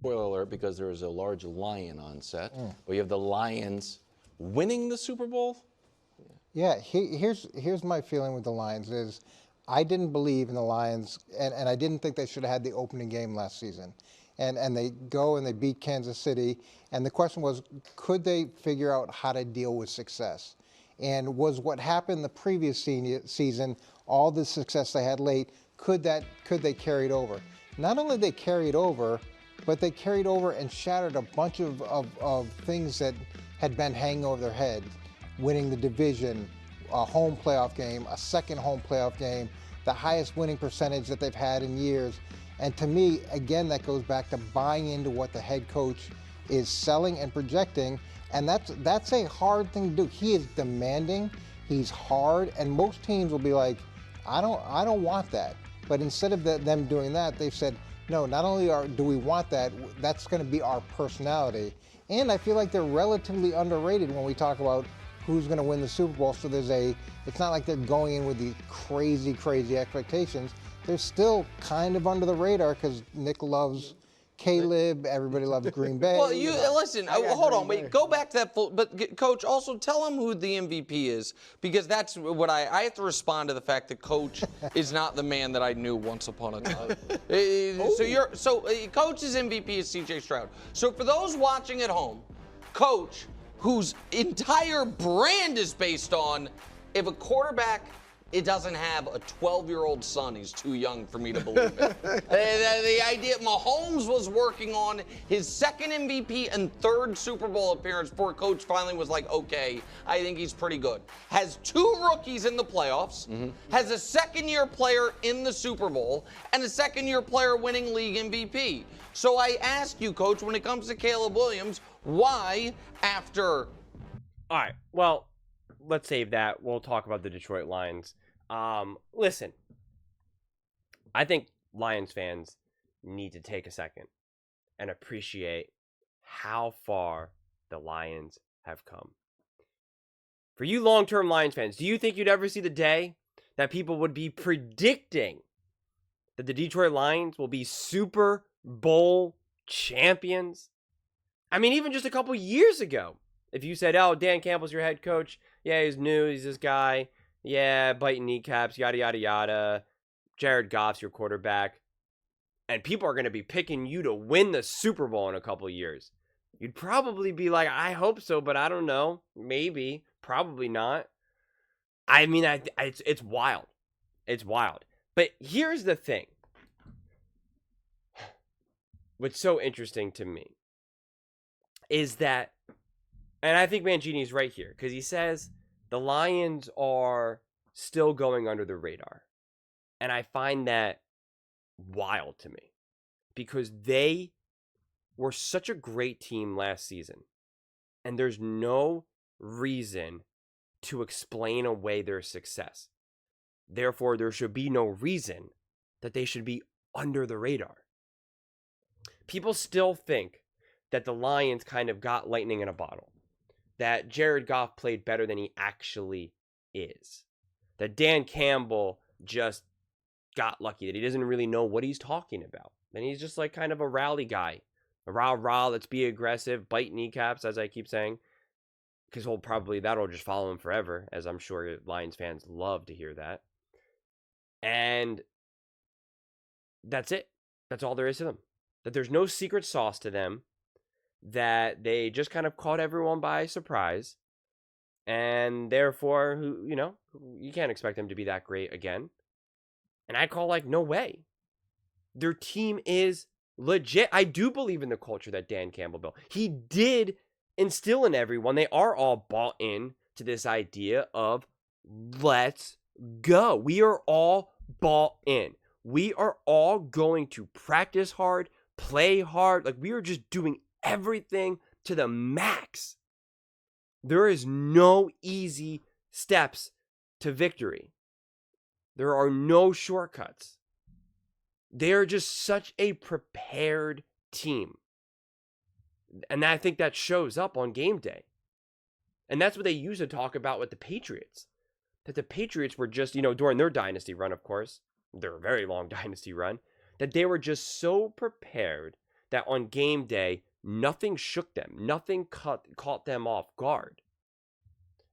Spoiler alert, because there is a large lion on set. But you have the Lions winning the Super Bowl? Yeah, here's my feeling with the Lions is I didn't believe in the Lions, and I didn't think they should have had the opening game last season. And they go and they beat Kansas City, and the question was, could they figure out how to deal with success? And was what happened the previous season, all the success they had late, could they carry it over? Not only they carried over, but they carried over and shattered a bunch of things that had been hanging over their heads. Winning the division, a home playoff game, a second home playoff game, the highest winning percentage that they've had in years. And to me, again, that goes back to buying into what the head coach is selling and projecting. And that's a hard thing to do. He is demanding, he's hard, and most teams will be like, I don't want that. But instead of them doing that, they've said, no, not only do we want that, that's going to be our personality. And I feel like they're relatively underrated when we talk about who's going to win the Super Bowl. So it's not like they're going in with these crazy, crazy expectations. They're still kind of under the radar because Nick loves Caleb, everybody loves Green Bay. Well, listen, hold on, wait, go back to that but Coach, also tell him who the MVP is, because that's what I have to respond to the fact that Coach is not the man that I knew once upon a time. Coach's MVP is C.J. Stroud. So for those watching at home, Coach, whose entire brand is based on, if a quarterback doesn't have a 12-year-old son, he's too young for me to believe it. The idea Mahomes was working on his second MVP and third Super Bowl appearance before Coach finally was like, okay, I think he's pretty good. Has 2 rookies in the playoffs, has a second-year player in the Super Bowl, and a second-year player winning league MVP. So I ask you, Coach, when it comes to Caleb Williams, why after... All right, well, let's save that. We'll talk about the Detroit Lions. Listen, I think Lions fans need to take a second and appreciate how far the Lions have come. For you long-term Lions fans, do you think you'd ever see the day that people would be predicting that the Detroit Lions will be Super Bowl champions? I mean, even just a couple years ago, if you said, oh, Dan Campbell's your head coach, yeah, he's new, he's this guy, yeah, biting kneecaps, yada, yada, yada, Jared Goff's your quarterback, and people are going to be picking you to win the Super Bowl in a couple years, you'd probably be like, I hope so, but I don't know, maybe, probably not. I mean, it's wild. It's wild. But here's the thing. What's so interesting to me is that, and I think Mangini's right here, because he says the Lions are still going under the radar. And I find that wild to me, because they were such a great team last season. And there's no reason to explain away their success. Therefore, there should be no reason that they should be under the radar. People still think that the Lions kind of got lightning in a bottle. That Jared Goff played better than he actually is. That Dan Campbell just got lucky. That he doesn't really know what he's talking about. And he's just like kind of a rally guy. A rah-rah, let's be aggressive, bite kneecaps, as I keep saying. Because that'll just follow him forever, as I'm sure Lions fans love to hear that. And that's it. That's all there is to them. That there's no secret sauce to them. That they just kind of caught everyone by surprise. And therefore, you can't expect them to be that great again. And I call no way. Their team is legit. I do believe in the culture that Dan Campbell built. He did instill in everyone. They are all bought in to this idea of let's go. We are all bought in. We are all going to practice hard, play hard. We are just doing everything to the max. There is no easy steps to victory. There are no shortcuts. They are just such a prepared team. And I think that shows up on game day. And that's what they used to talk about with the Patriots. That the Patriots were just, during their dynasty run, of course, their very long dynasty run, that they were just so prepared that on game day, nothing shook them. Nothing caught them off guard.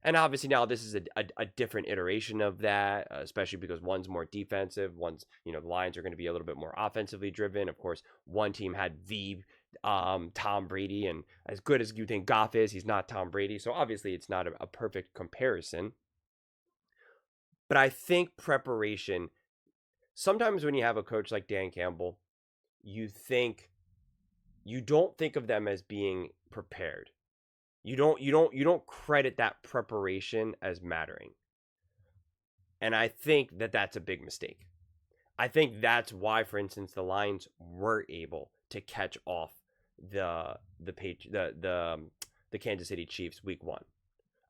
And obviously now this is a different iteration of that, especially because one's more defensive. One's, the Lions are going to be a little bit more offensively driven. Of course, one team had the Tom Brady, and as good as you think Goff is, he's not Tom Brady. So obviously it's not a perfect comparison. But I think preparation, sometimes when you have a coach like Dan Campbell, you don't think of them as being prepared. You don't credit that preparation as mattering. And I think that that's a big mistake. I think that's why, for instance, the Lions were able to catch off the Kansas City Chiefs week 1.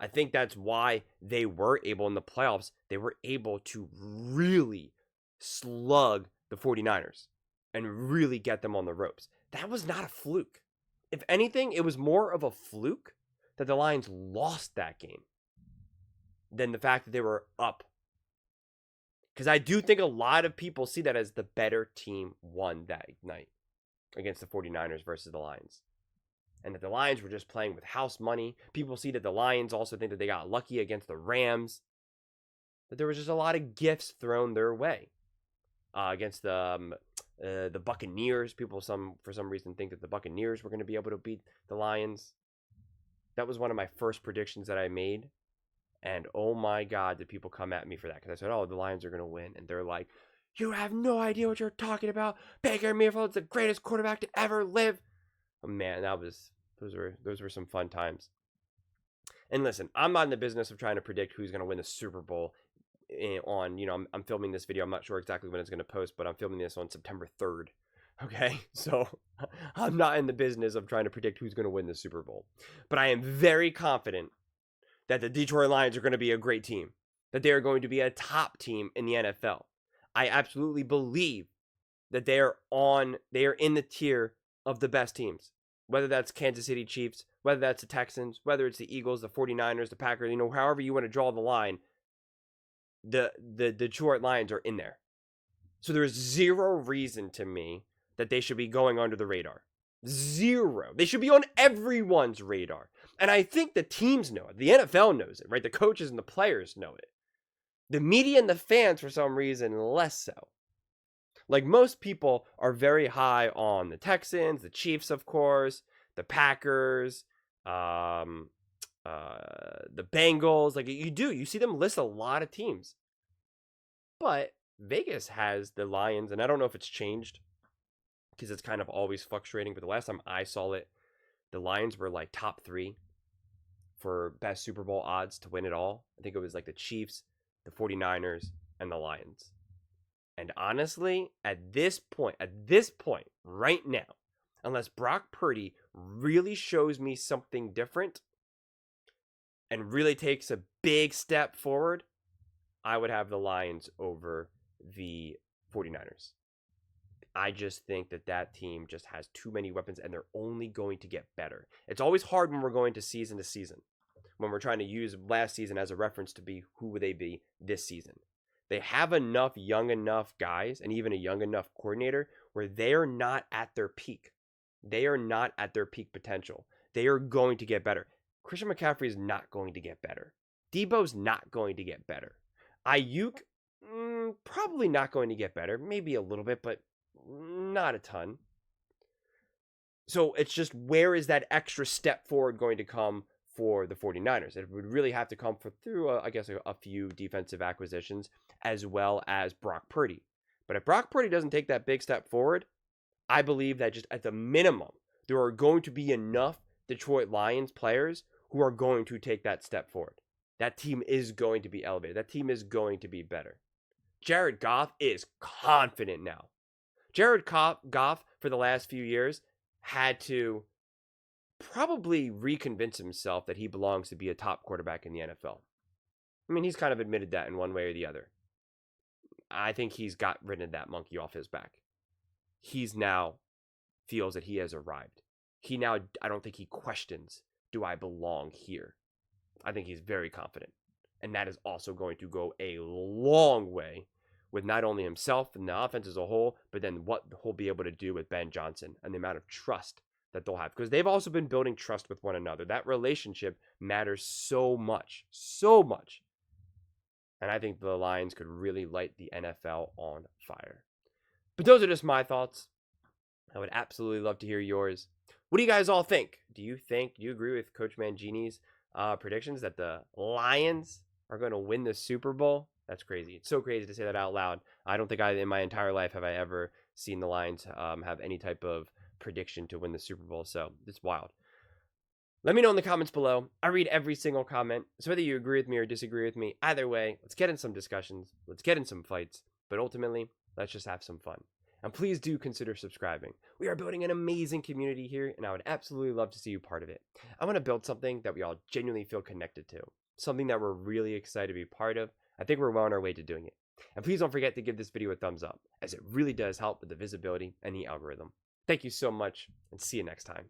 I think that's why they were able in the playoffs, they were able to really slug the 49ers and really get them on the ropes. That was not a fluke. If anything, it was more of a fluke that the Lions lost that game than the fact that they were up. Because I do think a lot of people see that as the better team won that night against the 49ers versus the Lions. And that the Lions were just playing with house money. People see that the Lions also think that they got lucky against the Rams. That there was just a lot of gifts thrown their way. Against the Buccaneers. People for some reason think that the Buccaneers were going to be able to beat the Lions. That was one of my first predictions that I made. And oh my God, did people come at me for that. Because I said, the Lions are going to win. And they're like, you have no idea what you're talking about. Baker Mayfield's the greatest quarterback to ever live. Oh, man, those were some fun times. And listen, I'm not in the business of trying to predict who's going to win the Super Bowl. I'm filming this video. I'm not sure exactly when it's going to post, but I'm filming this on September 3rd. Okay, so I'm not in the business of trying to predict who's going to win the Super Bowl. But I am very confident that the Detroit Lions are going to be a great team, that they are going to be a top team in the NFL. I absolutely believe that they are in the tier of the best teams, whether that's Kansas City Chiefs, whether that's the Texans, whether it's the Eagles, the 49ers, the Packers, however you want to draw the line, the Detroit Lions are in there. So there is zero reason to me that they should be going under the radar. Zero. They should be on everyone's radar. And I think the teams know it. The NFL knows it, right? The coaches and the players know it. The media and the fans, for some reason, less so. Like, most people are very high on the Texans, the Chiefs, of course, the Packers, the Bengals. Like, you see them list a lot of teams. But Vegas has the Lions, and I don't know if it's changed because it's kind of always fluctuating. But the last time I saw it, the Lions were like top 3 for best Super Bowl odds to win it all. I think it was like the Chiefs, the 49ers, and the Lions. And honestly, at this point, right now, unless Brock Purdy really shows me something different and really takes a big step forward, I would have the Lions over the 49ers. I just think that team just has too many weapons, and they're only going to get better. It's always hard when we're going to season, when we're trying to use last season as a reference to be who would they be this season. They have enough young enough guys and even a young enough coordinator where they are not at their peak. They are not at their peak potential. They are going to get better. Christian McCaffrey is not going to get better. Debo's not going to get better. Ayuk, probably not going to get better. Maybe a little bit, but not a ton. So it's just, where is that extra step forward going to come for the 49ers? It would really have to come through, a few defensive acquisitions, as well as Brock Purdy. But if Brock Purdy doesn't take that big step forward, I believe that just at the minimum, there are going to be enough Detroit Lions players who are going to take that step forward. That team is going to be elevated. That team is going to be better. Jared Goff is confident now. Jared Goff, for the last few years, had to probably reconvince himself that he belongs to be a top quarterback in the NFL. I mean, he's kind of admitted that in one way or the other. I think he's got rid of that monkey off his back. He's now feels that he has arrived. I don't think he questions, do I belong here? I think he's very confident. And that is also going to go a long way with not only himself and the offense as a whole, but then what he'll be able to do with Ben Johnson and the amount of trust that they'll have. Because they've also been building trust with one another. That relationship matters so much, so much. And I think the Lions could really light the NFL on fire. But those are just my thoughts. I would absolutely love to hear yours. What do you guys all think? Do you agree with Coach Mangini's predictions that the Lions are going to win the Super Bowl? That's crazy. It's so crazy to say that out loud. I don't think in my entire life have I ever seen the Lions have any type of prediction to win the Super Bowl. So it's wild. Let me know in the comments below. I read every single comment. So whether you agree with me or disagree with me, either way, let's get in some discussions. Let's get in some fights. But ultimately, let's just have some fun. And please do consider subscribing. We are building an amazing community here, and I would absolutely love to see you part of it. I want to build something that we all genuinely feel connected to. Something that we're really excited to be part of. I think we're well on our way to doing it. And please don't forget to give this video a thumbs up, as it really does help with the visibility and the algorithm. Thank you so much, and see you next time.